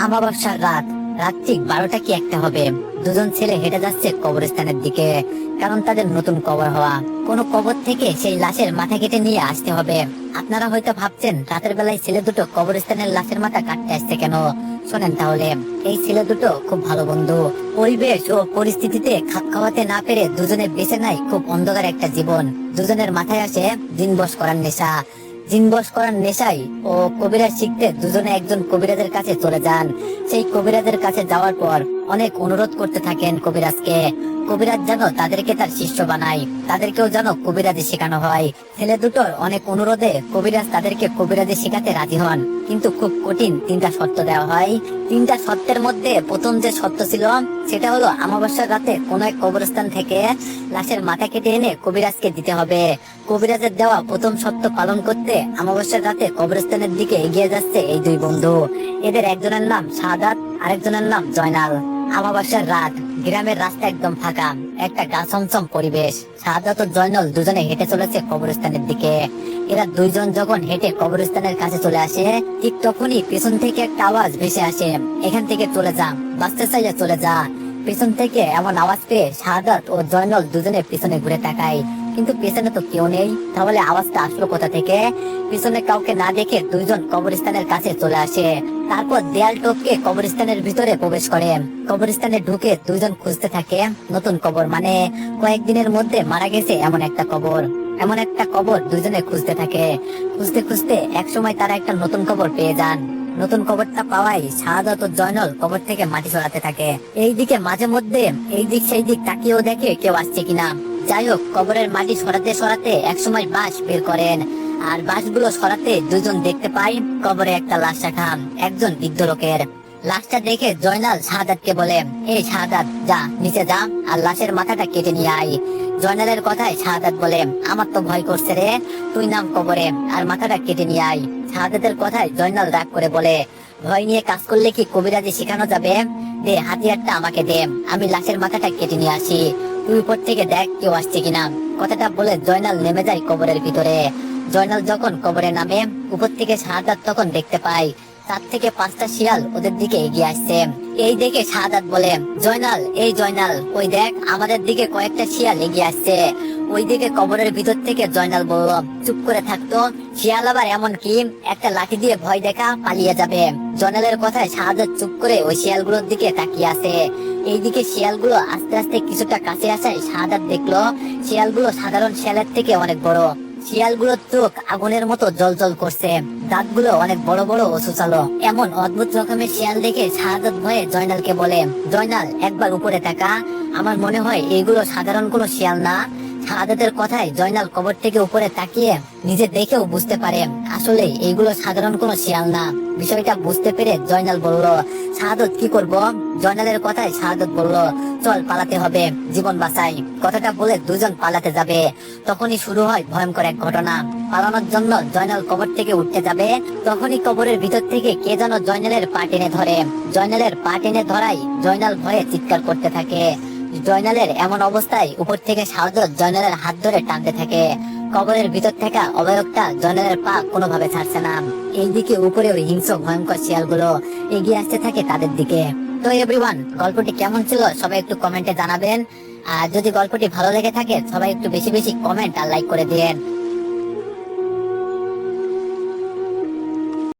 আমাবস্যার রাত, রাত ঠিক 12টা কি 1টা হবে। দুজন ছেলে হেঁটে যাচ্ছে কবরস্থানের দিকে, কারণ তাদের নতুন কবর হওয়া কোনো কবর থেকে সেই লাশের মাথা কেটে নিয়ে আসতে হবে। আপনারা হয়তো ভাবছেন রাতের বেলায় ছেলে দুটো কবরস্থানের লাশের মাথা কাটতে আসছে কেন। শোনেন তাহলে, এই ছেলে দুটো খুব ভালো বন্ধু। পরিবেশ ও পরিস্থিতিতে খাপ খাওয়াতে না পেরে দুজনে বেছে নেয় খুব অন্ধকার একটা জীবন। দুজনের মাথায় আসে দিনবশ করার নেশা। জিনবশ করার নেশায় ও কবিরাজ শিখতে দুজনে একজন কবিরাজের কাছে চলে যান। সেই কবিরাজের কাছে যাওয়ার পর অনেক অনুরোধ করতে থাকেন কবিরাজকে। কবিরাজ যেন তাদেরকে তার শিষ্য বানায়, তাদেরকেও যেন কবিরাজি শেখানো হয়। ছেলে দুটোর অনেক অনুরোধে কবিরাজ তাদেরকে কবিরাজি শেখাতে রাজি হন, কিন্তু খুব কঠিন 3টা শর্ত দেওয়া হয়। 3টা শর্তের মধ্যে প্রথম যে শর্ত ছিল সেটা হলো আমাবস্যার রাতে কোনো এক কবরস্থান থেকে লাশের মাথা কেটে এনে কবিরাজকে দিতে হবে। কবিরাজের দেওয়া প্রথম শর্ত পালন করতে আমাবস্যার রাতে কবরস্থানের দিকে এগিয়ে যাচ্ছে এই দুই বন্ধু। এদের একজনের নাম শাহাদাত, আরেকজনের নাম জয়নাল। আমাবস্যার রাত, গ্রামের রাস্তা একদম ফাঁকা, একটা গা ছমছম পরিবেশ। শাহাদাত ও জয়নাল দুজনে হেঁটে চলেছে কবরস্থানের দিকে। এরা দুইজন যখন হেঁটে কবরস্থানের কাছে চলে আসে, ঠিক তখনই পেছন থেকে একটা আওয়াজ ভেসে আসে, এখান থেকে চলে যা, বাঁচতে চাইলে চলে যা। পেছন থেকে এমন আওয়াজ পেয়ে শাহাদাত ও জয়নাল দুজনে পিছনে ঘুরে তাকায়, কিন্তু পেছনে তো কেউ নেই। তাহলে আওয়াজটা আসলো কোথা থেকে? পিছনে কাউকে না দেখে দুইজন কবরস্থানের কাছে চলে আসে। তারপর দেয়াল টপকে কবরস্থানের ভিতরে প্রবেশ করে। কবরস্থানে ঢুকে দুইজন খুঁজতে থাকে নতুন কবর, মানে কয়েকদিনের মধ্যে মারা গেছে এমন একটা কবর। এমন একটা কবর দুইজনে খুঁজতে থাকে। খুঁজতে খুঁজতে একসময় তারা একটা নতুন কবর পেয়ে যান। নতুন কবরটা পাওয়ায় শাহাদাত ও জয়নাল কবর থেকে মাটি সরাতে থাকে। এইদিকে মাঝে মধ্যে এই দিক সেই দিক তাকিয়েও দেখে কেউ আসছে কিনা। যাই হোক, কবরের মাটি সরাতে সরাতে একসময় বাঁশ বের করেন, আর বাঁশগুলো সরাতে দুজন দেখতে পাই কবরে একটা লাশ রাখা, একজন বৃদ্ধ লোকের। লাশটা দেখে জয়নাল শাহাদাতকে বলে, এই শাহাদাত, যা নিচে যা আর লাশের মাথাটা কেটে নিয়ে আয়। জয়নালের কথায় শাহাদাত বলে, আমার তো ভয় করছে রে, তুই নাম কবরে আর মাথাটা কেটে নিয়ে আয়। শাহাদাতের কথায় জয়নাল রাগ করে বলে, ভয় নিয়ে কাজ করলে কি কবিরাজি শেখানো যাবে? দে হাতিয়ারটা আমাকে দে, আমি লাশের মাথাটা কেটে নিয়ে আসি। তুই উপর থেকে দেখ কেউ আসছে কিনা। কথাটা বলে জয়নাল নেমে যায় কবরের ভিতরে। জয়নাল যখন কবরে নামে, উপর থেকে শাহাদাত তখন দেখতে পায় 4 থেকে 5টা শিয়াল ওদের দিকে এগিয়ে আসছে। এই দেখে শাহাদাত বলে, জয়নাল, এই জয়নাল, ওই দেখ আমাদের দিকে কয়েকটা শিয়াল এগিয়ে আসছে। ওই দিকে কবরের ভিতর থেকে জয়নাল বলল, চুপ করে থাকতো, শিয়াল আবার এমন কি একটা লাঠি দিয়ে ভয় দেখা পালিয়ে যাবে। জয়নালের কথায় শাহাদাত চুপ করে ওই শিয়ালগুলোর দিকে তাকিয়ে আছে। এইদিকে শিয়ালগুলো আস্তে আস্তে কিছুটা কাছে আসায় শাহাদাত দেখলো শিয়ালগুলো সাধারণ শিয়ালের থেকে অনেক বড়। শিয়ালগুলোর চোখ আগুনের মতো জ্বলজ্বল করছে, দাঁতগুলো অনেক বড় বড় ও সুচালো। এমন অদ্ভুত রকমের শিয়াল দেখে শাহাদাত ভয়ে জয়নালকে বলে, জয়নাল একবার উপরে তাকা, আমার মনে হয় এইগুলো সাধারণ কোনো শিয়াল না। শাহাদাতের কথায় জয়নাল কবর থেকে উপরে তাকিয়ে নিজে দেখেও বুঝতে পারে আসলে এইগুলো সাধারণ কোনো শিয়াল না। বিষয়টা বুঝতে পেরে জয়নাল বলল, শাহাদাত কি করব? জয়নালের কথায় শাহাদাত বলল, চল পালাতে হবে, জীবন বাঁচাই। কথাটা বলে দুজন পালাতে যাবে। তখনই শুরু হয় ভয়ঙ্কর এক ঘটনা। পালানোর জন্য জয়নাল কবর থেকে উঠতে যাবে, তখনই কবরের ভিতর থেকে কে যেন জয়নালের পা টেনে ধরে। জয়নালের পা টেনে ধরাই জয়নাল ভয়ে চিৎকার করতে থাকে। জয়নালের এমন অবস্থায় উপর থেকে শাহাদাত জয়নালের হাত ধরে টানতে থাকে। কবরের ভিতর থেকে অবয়বটা জয়নালের পা কোনোভাবে ছাড়ছে না। এইদিকে উপরেও হিংস্র ভয়ঙ্কর শিয়ালগুলো এগিয়ে আসতে থাকে তাদের দিকে। তো এভরিওয়ান, গল্পটি কেমন ছিল সবাই একটু কমেন্টে জানাবেন। আর যদি গল্পটি ভালো লেগে থাকে সবাই একটু বেশি বেশি কমেন্ট আর লাইক করে দিয়েন।